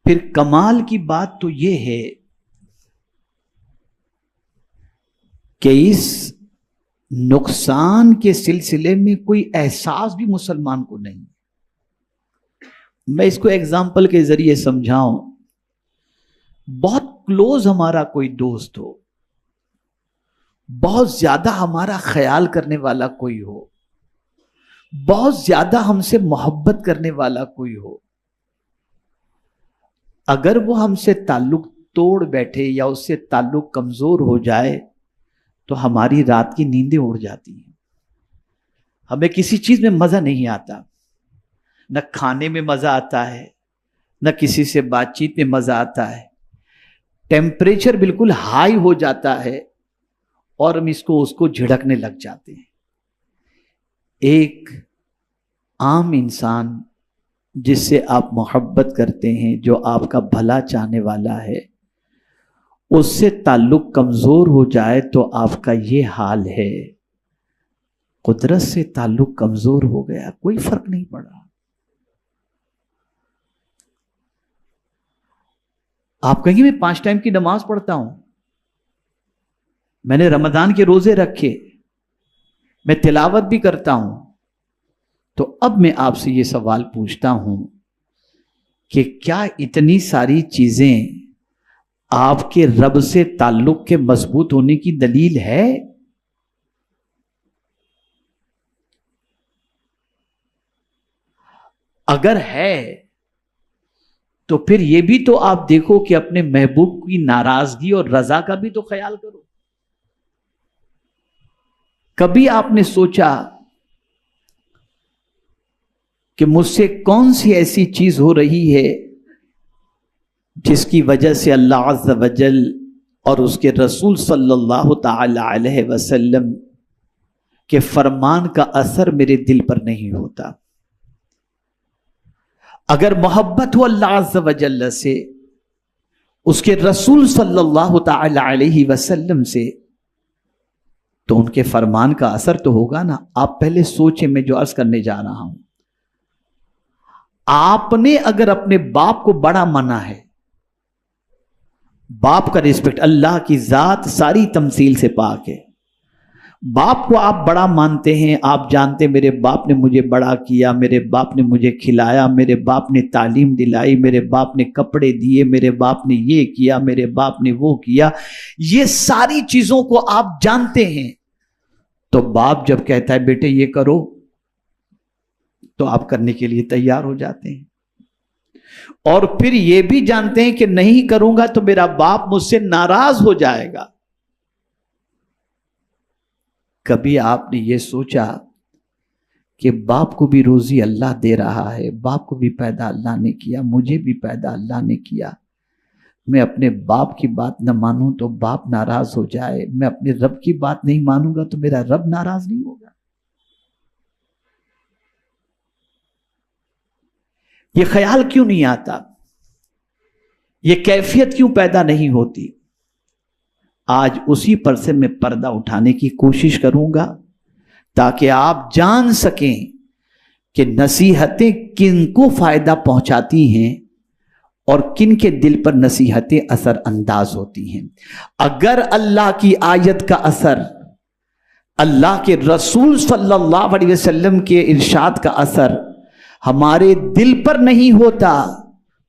پھر کمال کی بات تو یہ ہے کہ اس نقصان کے سلسلے میں کوئی احساس بھی مسلمان کو نہیں. میں اس کو ایگزامپل کے ذریعے سمجھاؤں. بہت کلوز ہمارا کوئی دوست ہو، بہت زیادہ ہمارا خیال کرنے والا کوئی ہو، بہت زیادہ ہم سے محبت کرنے والا کوئی ہو، اگر وہ ہم سے تعلق توڑ بیٹھے یا اس سے تعلق کمزور ہو جائے تو ہماری رات کی نیندیں اڑ جاتی ہیں. ہمیں کسی چیز میں مزہ نہیں آتا، نہ کھانے میں مزہ آتا ہے، نہ کسی سے بات چیت میں مزہ آتا ہے. ٹیمپریچر بالکل ہائی ہو جاتا ہے اور ہم اس کو جھڑکنے لگ جاتے ہیں. ایک عام انسان جس سے آپ محبت کرتے ہیں، جو آپ کا بھلا چاہنے والا ہے، اس سے تعلق کمزور ہو جائے تو آپ کا یہ حال ہے. قدرت سے تعلق کمزور ہو گیا، کوئی فرق نہیں پڑا. آپ کہیں گے میں 5 ٹائم کی نماز پڑھتا ہوں، میں نے رمضان کے روزے رکھے، میں تلاوت بھی کرتا ہوں. تو اب میں آپ سے یہ سوال پوچھتا ہوں کہ کیا اتنی ساری چیزیں آپ کے رب سے تعلق کے مضبوط ہونے کی دلیل ہے؟ اگر ہے تو پھر یہ بھی تو آپ دیکھو کہ اپنے محبوب کی ناراضگی اور رضا کا بھی تو خیال کرو. کبھی آپ نے سوچا کہ مجھ سے کون سی ایسی چیز ہو رہی ہے جس کی وجہ سے اللہ عز و جل اور اس کے رسول صلی اللہ تعالی علیہ وسلم کے فرمان کا اثر میرے دل پر نہیں ہوتا؟ اگر محبت ہو اللہ عز و جل سے، اس کے رسول صلی اللہ تعالی علیہ وسلم سے، تو ان کے فرمان کا اثر تو ہوگا نا. آپ پہلے سوچیں، میں جو عرض کرنے جا رہا ہوں. آپ نے اگر اپنے باپ کو بڑا مانا ہے، باپ کا رسپیکٹ، اللہ کی ذات ساری تمثیل سے پاک ہے، باپ کو آپ بڑا مانتے ہیں، آپ جانتے میرے باپ نے مجھے بڑا کیا، میرے باپ نے مجھے کھلایا، میرے باپ نے تعلیم دلائی، میرے باپ نے کپڑے دیے، میرے باپ نے یہ کیا، میرے باپ نے وہ کیا، یہ ساری چیزوں کو آپ جانتے ہیں. تو باپ جب کہتا ہے بیٹے یہ کرو تو آپ کرنے کے لیے تیار ہو جاتے ہیں. اور پھر یہ بھی جانتے ہیں کہ نہیں کروں گا تو میرا باپ مجھ سے ناراض ہو جائے گا. کبھی آپ نے یہ سوچا کہ باپ کو بھی روزی اللہ دے رہا ہے، باپ کو بھی پیدا اللہ نے کیا، مجھے بھی پیدا اللہ نے کیا، میں اپنے باپ کی بات نہ مانوں تو باپ ناراض ہو جائے، میں اپنے رب کی بات نہیں مانوں گا تو میرا رب ناراض نہیں ہوگا؟ یہ خیال کیوں نہیں آتا؟ یہ کیفیت کیوں پیدا نہیں ہوتی؟ آج اسی پر سے میں پردہ اٹھانے کی کوشش کروں گا تاکہ آپ جان سکیں کہ نصیحتیں کن کو فائدہ پہنچاتی ہیں اور کن کے دل پر نصیحتیں اثر انداز ہوتی ہیں. اگر اللہ کی آیت کا اثر، اللہ کے رسول صلی اللہ علیہ وسلم کے ارشاد کا اثر ہمارے دل پر نہیں ہوتا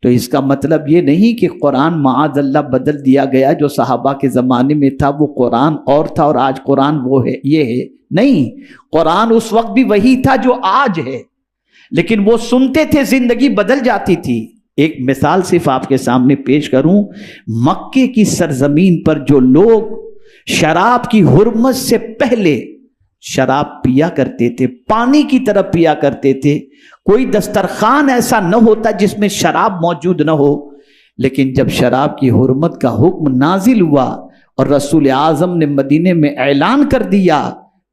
تو اس کا مطلب یہ نہیں کہ قرآن معاذ اللہ بدل دیا گیا. جو صحابہ کے زمانے میں تھا وہ قرآن اور تھا اور آج قرآن وہ ہے، یہ ہے نہیں. قرآن اس وقت بھی وہی تھا جو آج ہے، لیکن وہ سنتے تھے، زندگی بدل جاتی تھی. ایک مثال صرف آپ کے سامنے پیش کروں. مکے کی سرزمین پر جو لوگ شراب کی حرمت سے پہلے شراب پیا کرتے تھے، پانی کی طرح پیا کرتے تھے، کوئی دسترخوان ایسا نہ ہوتا جس میں شراب موجود نہ ہو. لیکن جب شراب کی حرمت کا حکم نازل ہوا اور رسول اعظم نے مدینے میں اعلان کر دیا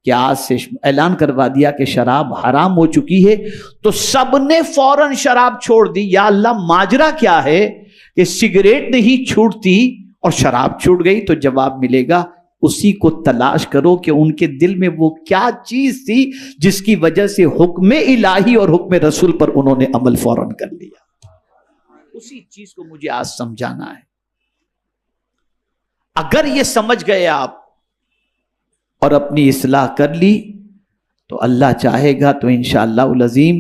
کہ آج سے اعلان کروا دیا کہ شراب حرام ہو چکی ہے، تو سب نے فوراً شراب چھوڑ دی. یا اللہ ماجرا کیا ہے کہ سگریٹ نہیں چھوٹتی اور شراب چھوٹ گئی؟ تو جواب ملے گا اسی کو تلاش کرو کہ ان کے دل میں وہ کیا چیز تھی جس کی وجہ سے حکم الہی اور حکم رسول پر انہوں نے عمل فوراً کر لیا. اسی چیز کو مجھے آج سمجھانا ہے. اگر یہ سمجھ گئے آپ اور اپنی اصلاح کر لی تو اللہ چاہے گا تو انشاءاللہ العظیم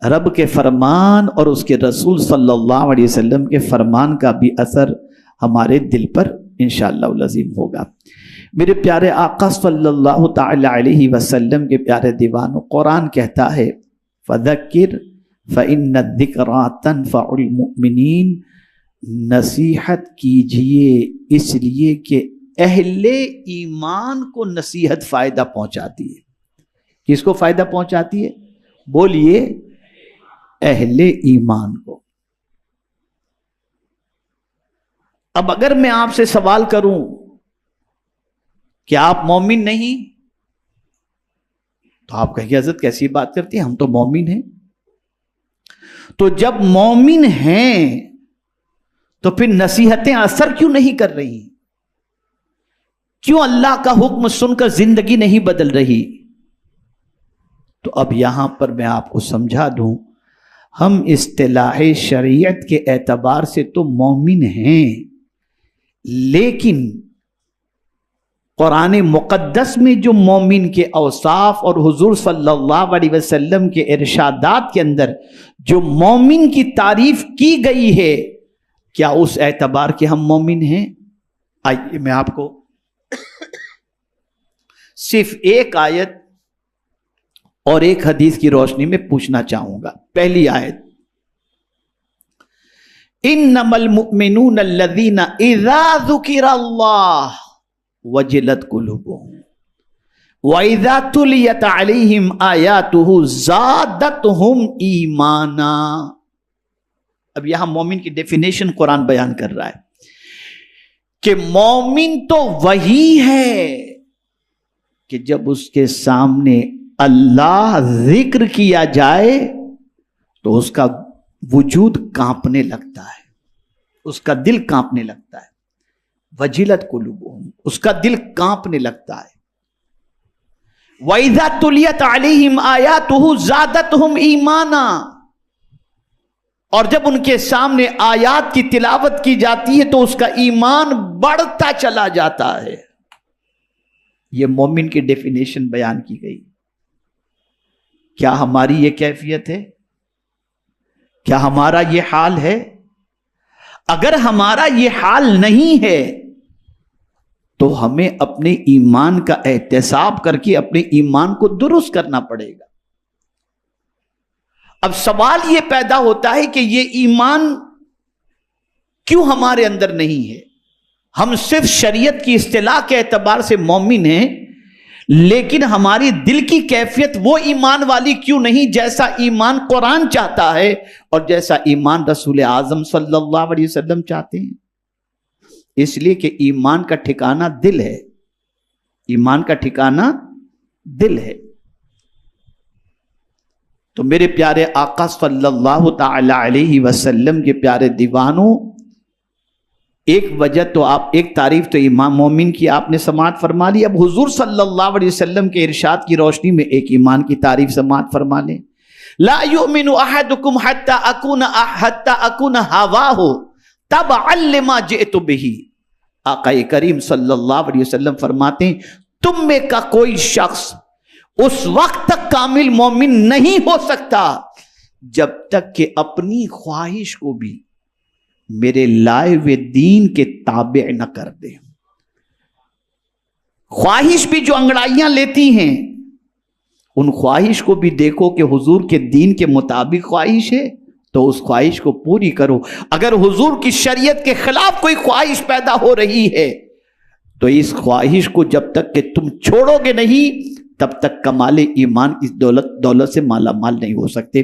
رب کے فرمان اور اس کے رسول صلی اللہ علیہ وسلم کے فرمان کا بھی اثر ہمارے دل پر انشاءاللہ العظیم ہوگا. میرے پیارے آقا صلی اللہ تعالی علیہ وسلم کے پیارے دیوانوں، قرآن کہتا ہے فَذَكِّرْ فَإِنَّ الذِّكْرَىٰ تَنفَعُ الْمُؤْمِنِينَ، نصیحت کیجئے اس لیے کہ اہل ایمان کو نصیحت فائدہ پہنچاتی ہے. کس کو فائدہ پہنچاتی ہے؟ بولیے، اہل ایمان کو. اب اگر میں آپ سے سوال کروں کہ آپ مومن نہیں، تو آپ کہیں گے حضرت کیسی بات کرتی ہیں، ہم تو مومن ہیں. تو جب مومن ہیں تو پھر نصیحتیں اثر کیوں نہیں کر رہی؟ کیوں اللہ کا حکم سن کر زندگی نہیں بدل رہی؟ تو اب یہاں پر میں آپ کو سمجھا دوں، ہم اصطلاح شریعت کے اعتبار سے تو مومن ہیں، لیکن قرآن مقدس میں جو مومن کے اوصاف اور حضور صلی اللہ علیہ وسلم کے ارشادات کے اندر جو مومن کی تعریف کی گئی ہے، کیا اس اعتبار کے ہم مومن ہیں؟ آئیے میں آپ کو صرف ایک آیت اور ایک حدیث کی روشنی میں پوچھنا چاہوں گا. پہلی آیت، انما المؤمنون الذین اذا ذکر اللہ وجلت قلوبهم واذا تلیت علیہم آیاتہ زادتہم ایمانا. اب یہاں مومن کی ڈیفینیشن قرآن بیان کر رہا ہے کہ مومن تو وہی ہے کہ جب اس کے سامنے اللہ ذکر کیا جائے تو اس کا وجود کانپنے لگتا ہے، اس کا دل کانپنے لگتا ہے. وجلت قلوبہم، اس کا دل کانپنے لگتا ہے. وَإِذَا تُلِيَتْ عَلَيْهِمْ آيَاتُهُ زَادَتْهُمْ ایمانا، اور جب ان کے سامنے آیات کی تلاوت کی جاتی ہے تو اس کا ایمان بڑھتا چلا جاتا ہے. یہ مومن کی ڈیفینیشن بیان کی گئی. کیا ہماری یہ کیفیت ہے؟ کیا ہمارا یہ حال ہے؟ اگر ہمارا یہ حال نہیں ہے تو ہمیں اپنے ایمان کا احتساب کر کے اپنے ایمان کو درست کرنا پڑے گا. اب سوال یہ پیدا ہوتا ہے کہ یہ ایمان کیوں ہمارے اندر نہیں ہے؟ ہم صرف شریعت کی اصطلاح کے اعتبار سے مومن ہیں، لیکن ہماری دل کی کیفیت وہ ایمان والی کیوں نہیں جیسا ایمان قرآن چاہتا ہے اور جیسا ایمان رسول اعظم صلی اللہ علیہ وسلم چاہتے ہیں؟ اس لیے کہ ایمان کا ٹھکانہ دل ہے. ایمان کا ٹھکانہ دل ہے. تو میرے پیارے آقا صلی اللہ تعالی علیہ وسلم کے پیارے دیوانوں، ایک وجہ تو آپ، ایک تعریف تو ایمان مومن کی آپ نے سماعت فرما لی. اب حضور صلی اللہ علیہ وسلم کے ارشاد کی روشنی میں ایک ایمان کی تعریف سماعت فرما لیں. لا یؤمن احدکم حتی اکون ہواہ تبعا لما جئت بہ. آقا کریم صلی اللہ علیہ وسلم فرماتے ہیں تم میں کا کوئی شخص اس وقت تک کامل مومن نہیں ہو سکتا جب تک کہ اپنی خواہش کو بھی میرے لائے ہوئے دین کے تابع نہ کر دے. خواہش بھی جو انگڑائیاں لیتی ہیں، ان خواہش کو بھی دیکھو کہ حضور کے دین کے مطابق خواہش ہے تو اس خواہش کو پوری کرو. اگر حضور کی شریعت کے خلاف کوئی خواہش پیدا ہو رہی ہے تو اس خواہش کو جب تک کہ تم چھوڑو گے نہیں تب تک کمال ایمان اس دولت سے مالا مال نہیں ہو سکتے.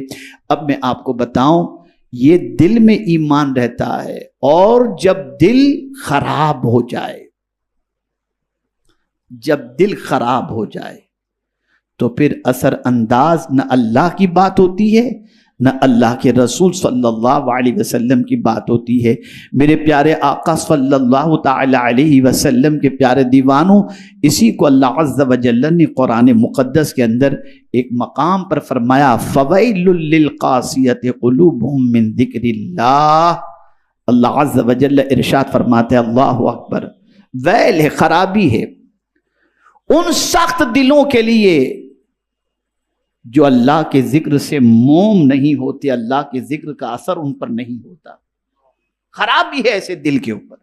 اب میں آپ کو بتاؤں، یہ دل میں ایمان رہتا ہے، اور جب دل خراب ہو جائے، جب دل خراب ہو جائے تو پھر اثر انداز نہ اللہ کی بات ہوتی ہے نہ اللہ کے رسول صلی اللہ علیہ وسلم کی بات ہوتی ہے. میرے پیارے آقا صلی اللہ تعالی علیہ وسلم کے پیارے دیوانوں، اسی کو اللہ عز و جل نے قرآن مقدس کے اندر ایک مقام پر فرمایا فَوَيْلٌ لِّلْقَاسِيَةِ قُلُوبُهُم مِّن ذِكْرِ اللَّهِ اللہ عز و جل ارشاد فرماتے ہیں، اللہ اکبر، ویل ہے، خرابی ہے ان سخت دلوں کے لیے جو اللہ کے ذکر سے موم نہیں ہوتے، اللہ کے ذکر کا اثر ان پر نہیں ہوتا. خرابی ہے ایسے دل کے اوپر.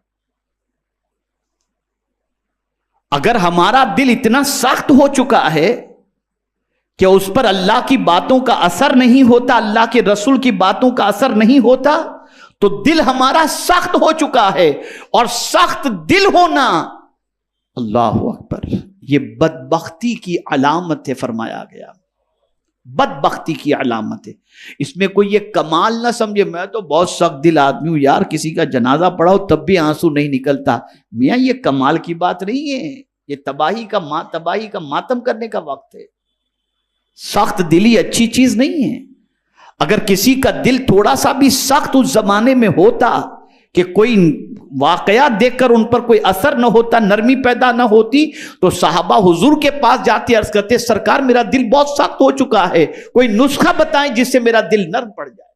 اگر ہمارا دل اتنا سخت ہو چکا ہے کہ اس پر اللہ کی باتوں کا اثر نہیں ہوتا، اللہ کے رسول کی باتوں کا اثر نہیں ہوتا، تو دل ہمارا سخت ہو چکا ہے. اور سخت دل ہونا، اللہ اکبر، یہ بدبختی کی علامت ہے، فرمایا گیا بدبختی کی علامت ہے. اس میں کوئی یہ کمال نہ سمجھے میں تو بہت سخت دل آدمی ہوں یار، کسی کا جنازہ پڑھاؤ تب بھی آنسو نہیں نکلتا. میاں یہ کمال کی بات نہیں ہے، یہ تباہی کا ماتم کرنے کا وقت ہے. سخت دلی اچھی چیز نہیں ہے. اگر کسی کا دل تھوڑا سا بھی سخت اس زمانے میں ہوتا کہ کوئی واقعات دیکھ کر ان پر کوئی اثر نہ ہوتا، نرمی پیدا نہ ہوتی، تو صحابہ حضور کے پاس جاتے عرض کرتے، سرکار میرا دل بہت سخت ہو چکا ہے، کوئی نسخہ بتائیں جس سے میرا دل نرم پڑ جائے.